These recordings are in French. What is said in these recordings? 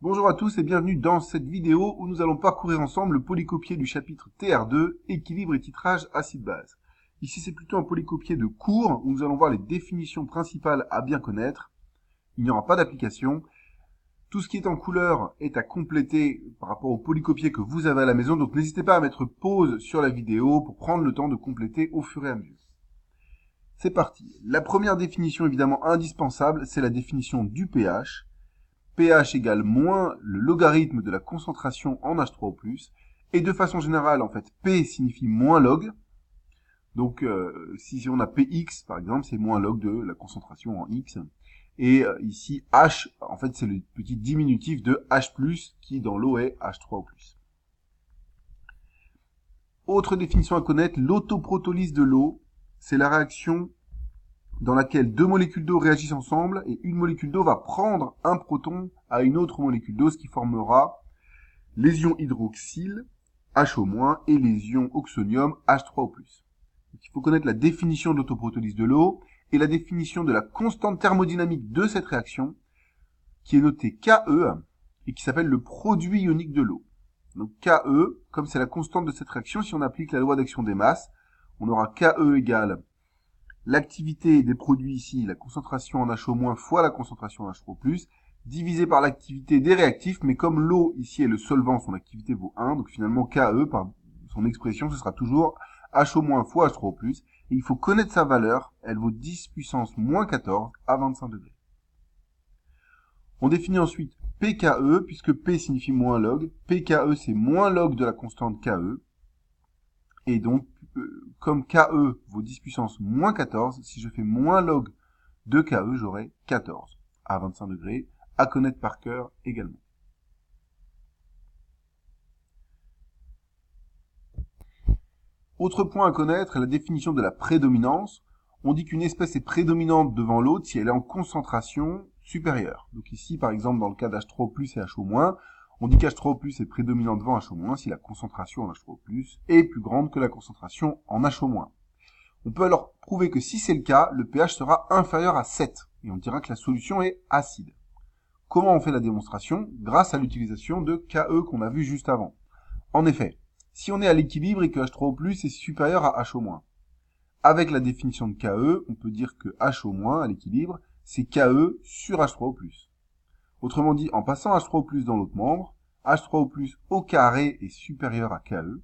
Bonjour à tous et bienvenue dans cette vidéo où nous allons parcourir ensemble le polycopié du chapitre TR2, équilibre et titrage acide-base. Ici c'est plutôt un polycopié de cours où nous allons voir les définitions principales à bien connaître. Il n'y aura pas d'application. Tout ce qui est en couleur est à compléter par rapport au polycopié que vous avez à la maison, donc n'hésitez pas à mettre pause sur la vidéo pour prendre le temps de compléter au fur et à mesure. C'est parti. La première définition évidemment indispensable, c'est la définition du pH. pH égale moins le logarithme de la concentration en H3O+, et de façon générale, en fait, P signifie moins log. Donc, si on a Px, par exemple, c'est moins log de la concentration en X. Et ici, H, en fait, c'est le petit diminutif de H+, qui dans l'eau est H3O+. Autre définition à connaître, l'autoprotolyse de l'eau, c'est la réaction dans laquelle deux molécules d'eau réagissent ensemble et une molécule d'eau va prendre un proton à une autre molécule d'eau, ce qui formera les ions hydroxyle, HO- et les ions oxonium, H3O+. Donc, il faut connaître la définition de l'autoprotolyse de l'eau et la définition de la constante thermodynamique de cette réaction, qui est notée KE et qui s'appelle le produit ionique de l'eau. Donc KE, comme c'est la constante de cette réaction, si on applique la loi d'action des masses, on aura KE égale l'activité des produits ici, la concentration en HO- fois la concentration en H3O+, divisé par l'activité des réactifs, mais comme l'eau ici est le solvant, son activité vaut 1, donc finalement KE, par son expression, ce sera toujours HO- fois H3O+, et il faut connaître sa valeur, elle vaut 10 puissance moins 14 à 25 degrés. On définit ensuite PKE, puisque P signifie moins log, PKE c'est moins log de la constante KE, et donc, comme KE vaut 10 puissance moins 14, si je fais moins log de KE, j'aurai 14 à 25 degrés, à connaître par cœur également. Autre point à connaître, la définition de la prédominance. On dit qu'une espèce est prédominante devant l'autre si elle est en concentration supérieure. Donc ici, par exemple, dans le cas d'H3O+, et HO-, on dit qu'H3O+ est prédominant devant HO- si la concentration en H3O+ est plus grande que la concentration en HO-. On peut alors prouver que si c'est le cas, le pH sera inférieur à 7, et on dira que la solution est acide. Comment on fait la démonstration? Grâce à l'utilisation de KE qu'on a vu juste avant. En effet, si on est à l'équilibre et que H3O+ est supérieur à HO-, avec la définition de KE, on peut dire que HO- à l'équilibre, c'est KE sur H3O+. Autrement dit, en passant H3O+ dans l'autre membre, H3O+ au carré est supérieur à KE.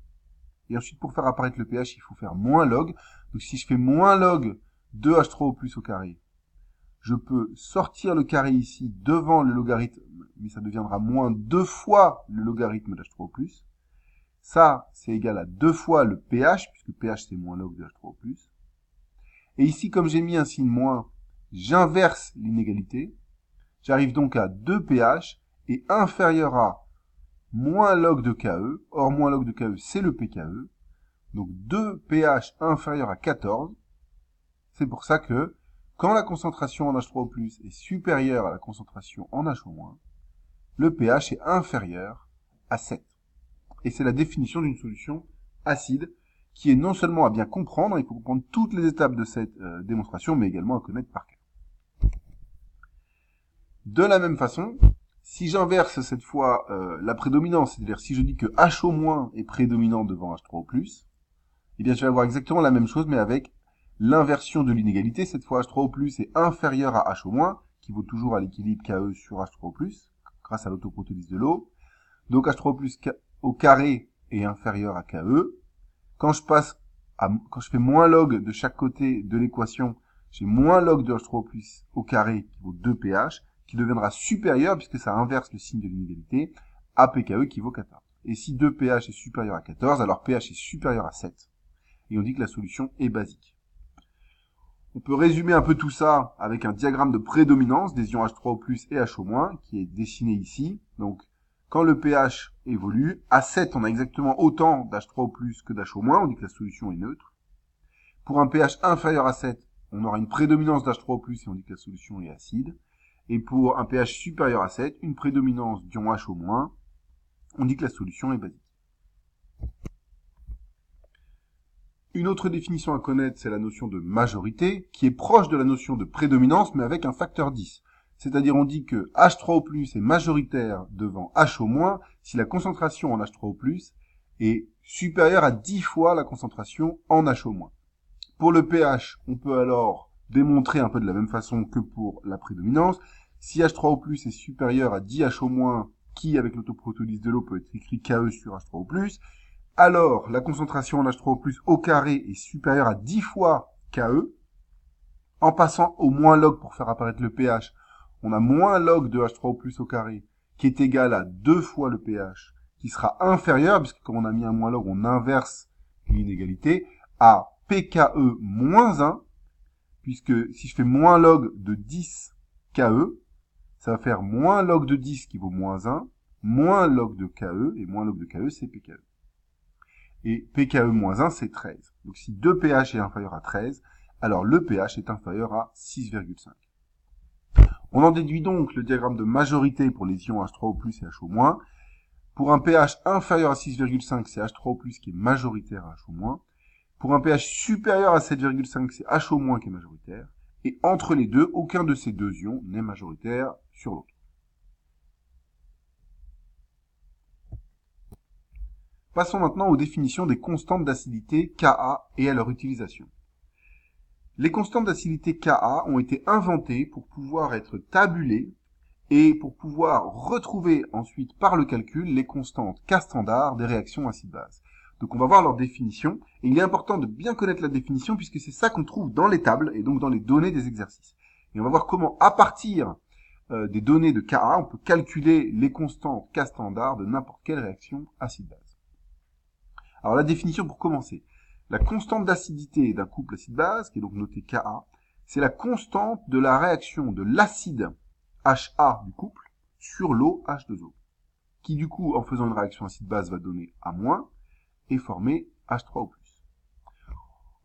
Et ensuite, pour faire apparaître le pH, il faut faire moins log. Donc si je fais moins log de H3O+ au carré, je peux sortir le carré ici devant le logarithme, mais ça deviendra moins 2 fois le logarithme d'H3O+. Ça, c'est égal à 2 fois le pH, puisque pH c'est moins log de H3O+. Et ici, comme j'ai mis un signe moins, j'inverse l'inégalité. J'arrive donc à 2 pH est inférieur à moins log de KE. Or, moins log de KE, c'est le pKE. Donc 2 pH inférieur à 14. C'est pour ça que quand la concentration en H3O+ est supérieure à la concentration en HO-, le pH est inférieur à 7. Et c'est la définition d'une solution acide qui est non seulement à bien comprendre, il faut comprendre toutes les étapes de cette démonstration, mais également à connaître par cœur. De la même façon, si j'inverse cette fois la prédominance, c'est-à-dire si je dis que HO- est prédominant devant H3O+, eh bien je vais avoir exactement la même chose, mais avec l'inversion de l'inégalité. Cette fois, H3O+ est inférieur à HO-, qui vaut toujours à l'équilibre KE sur H3O+, grâce à l'autoprotolyse de l'eau. Donc H3O+ au carré est inférieur à KE. Quand je fais moins log de chaque côté de l'équation, j'ai moins log de H3O+ au carré qui vaut 2 pH, qui deviendra supérieur, puisque ça inverse le signe de l'inégalité, à pKE qui vaut 14. Et si 2 pH est supérieur à 14, alors pH est supérieur à 7. Et on dit que la solution est basique. On peut résumer un peu tout ça avec un diagramme de prédominance des ions H3O+ et HO-, qui est dessiné ici. Donc, quand le pH évolue, à 7, on a exactement autant d'H3O+ que d'HO-, on dit que la solution est neutre. Pour un pH inférieur à 7, on aura une prédominance d'H3O+, et on dit que la solution est acide. Et pour un pH supérieur à 7, une prédominance d'ion HO-, on dit que la solution est basique. Une autre définition à connaître, c'est la notion de majorité, qui est proche de la notion de prédominance, mais avec un facteur 10. C'est-à-dire on dit que H3O+ est majoritaire devant HO- si la concentration en H3O+ est supérieure à 10 fois la concentration en HO-. Pour le pH, on peut alors démontrer un peu de la même façon que pour la prédominance. Si H3O+ est supérieur à 10 HO-, qui avec l'autoprotolyse de l'eau peut être écrit Ke sur H3O+, alors la concentration en H3O+ au carré est supérieure à 10 fois Ke. En passant au moins log pour faire apparaître le pH, on a moins log de H3O+ au carré qui est égal à 2 fois le pH, qui sera inférieur, puisque comme on a mis un moins log, on inverse l'inégalité, à pKe moins 1, puisque si je fais moins log de 10 Ke, ça va faire moins log de 10 qui vaut moins 1, moins log de Ke, et moins log de Ke, c'est pKe. Et pKe moins 1, c'est 13. Donc si 2 pH est inférieur à 13, alors le pH est inférieur à 6,5. On en déduit donc le diagramme de majorité pour les ions H3O+ et HO-. Pour un pH inférieur à 6,5, c'est H3O+ qui est majoritaire à HO-. Pour un pH supérieur à 7,5, c'est HO- qui est majoritaire. Et entre les deux, aucun de ces deux ions n'est majoritaire sur l'autre. Passons maintenant aux définitions des constantes d'acidité Ka et à leur utilisation. Les constantes d'acidité Ka ont été inventées pour pouvoir être tabulées et pour pouvoir retrouver ensuite par le calcul les constantes K standard des réactions acide-base. Donc on va voir leur définition, et il est important de bien connaître la définition puisque c'est ça qu'on trouve dans les tables et donc dans les données des exercices. Et on va voir comment, à partir des données de Ka, on peut calculer les constantes K standard de n'importe quelle réaction acide-base. Alors la définition pour commencer. La constante d'acidité d'un couple acide-base, qui est donc notée Ka, c'est la constante de la réaction de l'acide HA du couple sur l'eau H2O, qui du coup, en faisant une réaction acide-base, va donner A- et former H3O+.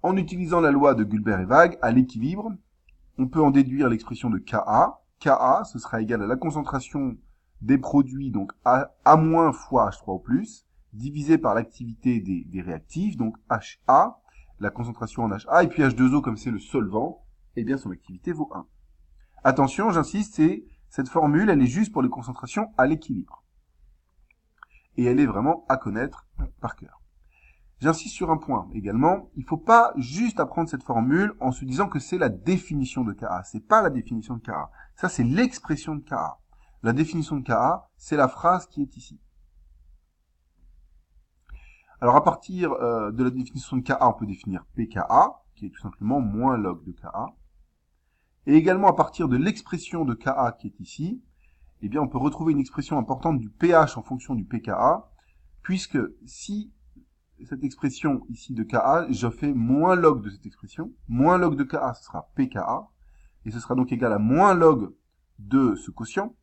En utilisant la loi de Gulbert et Waage à l'équilibre, on peut en déduire l'expression de Ka. Ka, ce sera égal à la concentration des produits, donc A- fois H3O+, divisé par l'activité des réactifs, donc HA, la concentration en HA, et puis H2O, comme c'est le solvant, eh bien son activité vaut 1. Attention, j'insiste, cette formule, elle est juste pour les concentrations à l'équilibre. Et elle est vraiment à connaître par cœur. J'insiste sur un point également, il ne faut pas juste apprendre cette formule en se disant que c'est la définition de Ka. C'est pas la définition de Ka. Ça, c'est l'expression de Ka. La définition de Ka, c'est la phrase qui est ici. Alors, à partir de la définition de Ka, on peut définir pKa, qui est tout simplement moins log de Ka. Et également, à partir de l'expression de Ka qui est ici, eh bien, on peut retrouver une expression importante du pH en fonction du pKa, puisque si cette expression ici de Ka, je fais moins log de cette expression, moins log de Ka, ce sera pKa, et ce sera donc égal à moins log de ce quotient.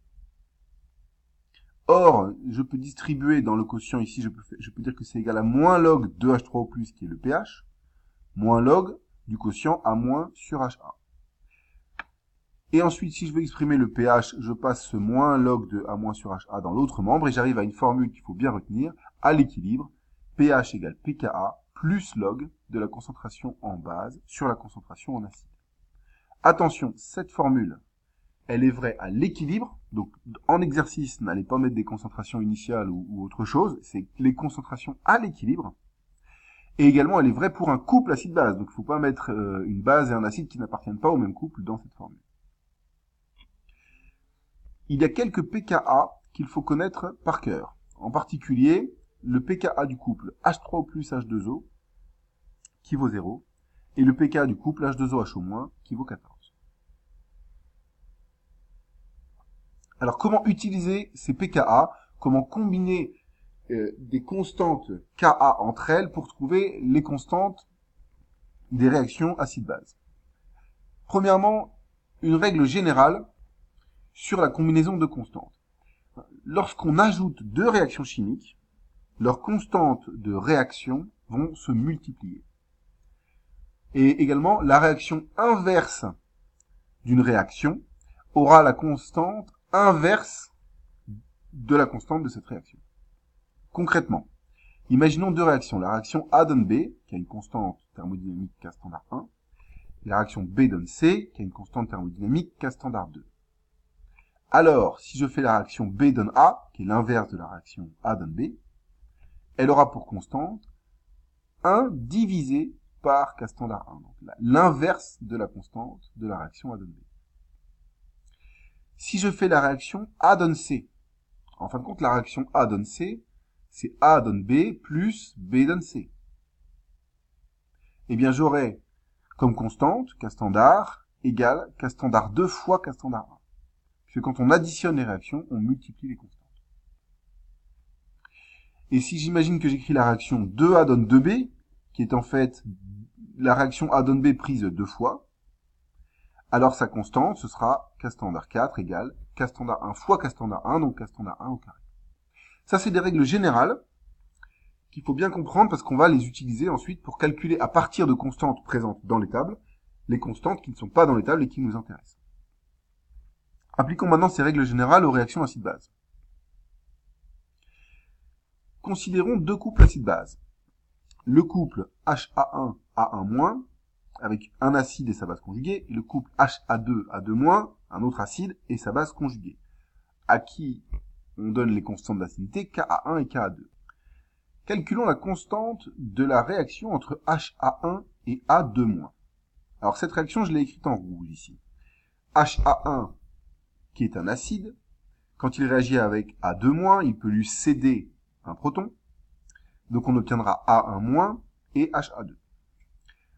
Or, je peux distribuer dans le quotient ici, je peux dire que c'est égal à moins log de H3O+, qui est le pH, moins log du quotient A- sur HA. Et ensuite, si je veux exprimer le pH, je passe ce moins log de A- sur HA dans l'autre membre, et j'arrive à une formule qu'il faut bien retenir, à l'équilibre, pH égale pKa plus log de la concentration en base sur la concentration en acide. Attention, cette formule, elle est vraie à l'équilibre, donc en exercice, n'allez pas mettre des concentrations initiales ou autre chose, c'est les concentrations à l'équilibre. Et également, elle est vraie pour un couple acide-base, donc il ne faut pas mettre une base et un acide qui n'appartiennent pas au même couple dans cette formule. Il y a quelques pKa qu'il faut connaître par cœur. En particulier, le pKa du couple H3O plus H2O, qui vaut 0, et le pKa du couple H2O HO-, qui vaut 14. Alors, comment utiliser ces pKa? Comment combiner des constantes Ka entre elles pour trouver les constantes des réactions acide-base? Premièrement, une règle générale sur la combinaison de constantes. Lorsqu'on ajoute deux réactions chimiques, leurs constantes de réaction vont se multiplier. Et également, la réaction inverse d'une réaction aura la constante inverse de la constante de cette réaction. Concrètement, imaginons deux réactions. La réaction A donne B, qui a une constante thermodynamique K standard 1, et la réaction B donne C, qui a une constante thermodynamique K standard 2. Alors, si je fais la réaction B donne A, qui est l'inverse de la réaction A donne B, elle aura pour constante 1 divisé par K standard 1. Donc l'inverse de la constante de la réaction A donne B. Si je fais la réaction A donne C, en fin de compte, la réaction A donne C, c'est A donne B plus B donne C. Eh bien, j'aurai comme constante K standard égale K standard 2 fois K standard 1. Puisque quand on additionne les réactions, on multiplie les constantes. Et si j'imagine que j'écris la réaction 2A donne 2B, qui est en fait la réaction A donne B prise 2 fois, alors sa constante, ce sera K standard 4 égale K standard 1 fois K standard 1, donc K standard 1 au carré. Ça, c'est des règles générales qu'il faut bien comprendre parce qu'on va les utiliser ensuite pour calculer à partir de constantes présentes dans les tables, les constantes qui ne sont pas dans les tables et qui nous intéressent. Appliquons maintenant ces règles générales aux réactions acide-base. Considérons deux couples acide-base. Le couple HA1A1-, avec un acide et sa base conjuguée, et le couple HA2A2-, un autre acide et sa base conjuguée, à qui on donne les constantes d'acidité Ka1 et Ka2. Calculons la constante de la réaction entre HA1 et A2-. Alors cette réaction, je l'ai écrite en rouge ici. HA1, qui est un acide, quand il réagit avec A2-, il peut lui céder un proton. Donc on obtiendra A1- et HA2.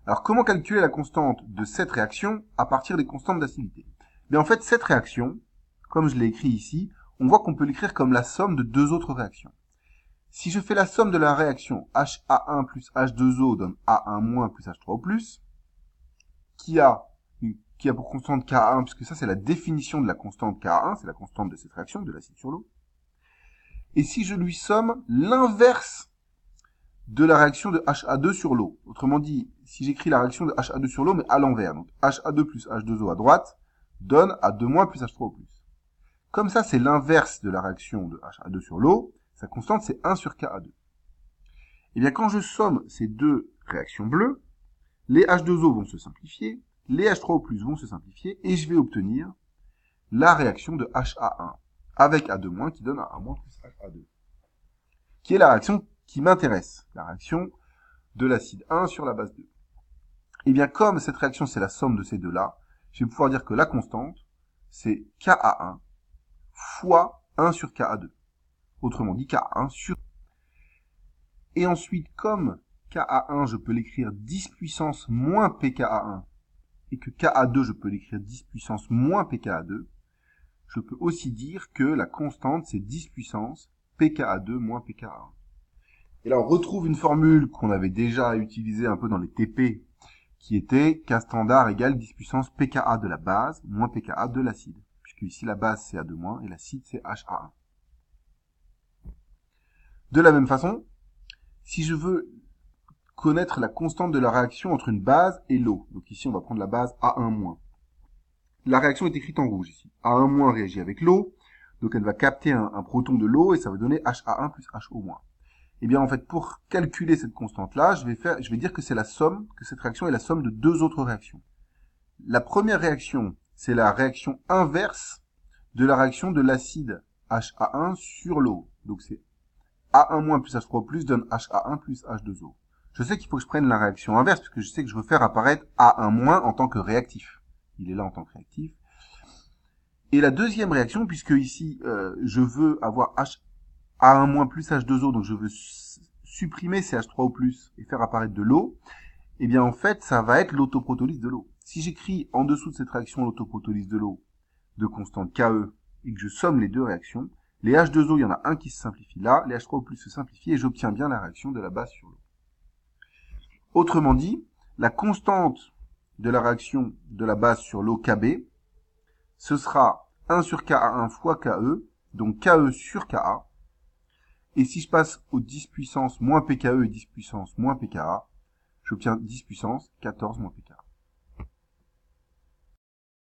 Alors comment calculer la constante de cette réaction à partir des constantes d'acidité? Bien en fait, cette réaction, comme je l'ai écrit ici, on voit qu'on peut l'écrire comme la somme de deux autres réactions. Si je fais la somme de la réaction HA1 plus H2O donne A1- plus H3O+, qui a pour constante Ka1, puisque ça c'est la définition de la constante Ka1, c'est la constante de cette réaction, de l'acide sur l'eau. Et si je lui somme l'inverse de la réaction de HA2 sur l'eau. Autrement dit, si j'écris la réaction de HA2 sur l'eau, mais à l'envers, donc HA2 plus H2O à droite, donne A2- plus H3O+. Comme ça, c'est l'inverse de la réaction de HA2 sur l'eau, sa constante, c'est 1 sur Ka2. Et bien, quand je somme ces deux réactions bleues, les H2O vont se simplifier, les H3O+, vont se simplifier, et je vais obtenir la réaction de HA1, avec A2- qui donne A1- plus HA2, qui est la réaction qui m'intéresse, la réaction de l'acide 1 sur la base 2. Et bien, comme cette réaction, c'est la somme de ces deux-là, je vais pouvoir dire que la constante, c'est Ka1 fois 1 sur Ka2. Autrement dit, Ka1 sur... Et ensuite, comme Ka1, je peux l'écrire 10 puissance moins pKa1, et que Ka2, je peux l'écrire 10 puissance moins pKa2, je peux aussi dire que la constante, c'est 10 puissance pKa2 moins pKa1. Et là, on retrouve une formule qu'on avait déjà utilisée un peu dans les TP, qui était K standard égale 10 puissance pKa de la base moins pKa de l'acide. Puisque ici, la base, c'est A2- et l'acide, c'est HA1. De la même façon, si je veux connaître la constante de la réaction entre une base et l'eau, donc ici, on va prendre la base A1-. La réaction est écrite en rouge ici. A1- réagit avec l'eau, donc elle va capter un proton de l'eau, et ça va donner HA1 plus HO-. Eh bien, en fait, pour calculer cette constante-là, je vais dire que c'est la somme, que cette réaction est la somme de deux autres réactions. La première réaction, c'est la réaction inverse de la réaction de l'acide HA1 sur l'eau. Donc, c'est A1- plus H3O+, donne HA1 plus H2O. Je sais qu'il faut que je prenne la réaction inverse, puisque je sais que je veux faire apparaître A1- en tant que réactif. Il est là en tant que réactif. Et la deuxième réaction, puisque ici, je veux avoir A1- plus H2O, donc je veux supprimer ces H3O+, et faire apparaître de l'eau, eh bien en fait, ça va être l'autoprotolyse de l'eau. Si j'écris en dessous de cette réaction l'autoprotolyse de l'eau de constante Ke, et que je somme les deux réactions, les H2O, il y en a un qui se simplifie là, les H3O+ se simplifient, et j'obtiens bien la réaction de la base sur l'eau. Autrement dit, la constante de la réaction de la base sur l'eau Kb, ce sera 1 sur Ka1 fois Ke, donc Ke sur Ka. Et si je passe au 10 puissance moins pKe et 10 puissance moins pKa, j'obtiens 10 puissance 14 moins pKa.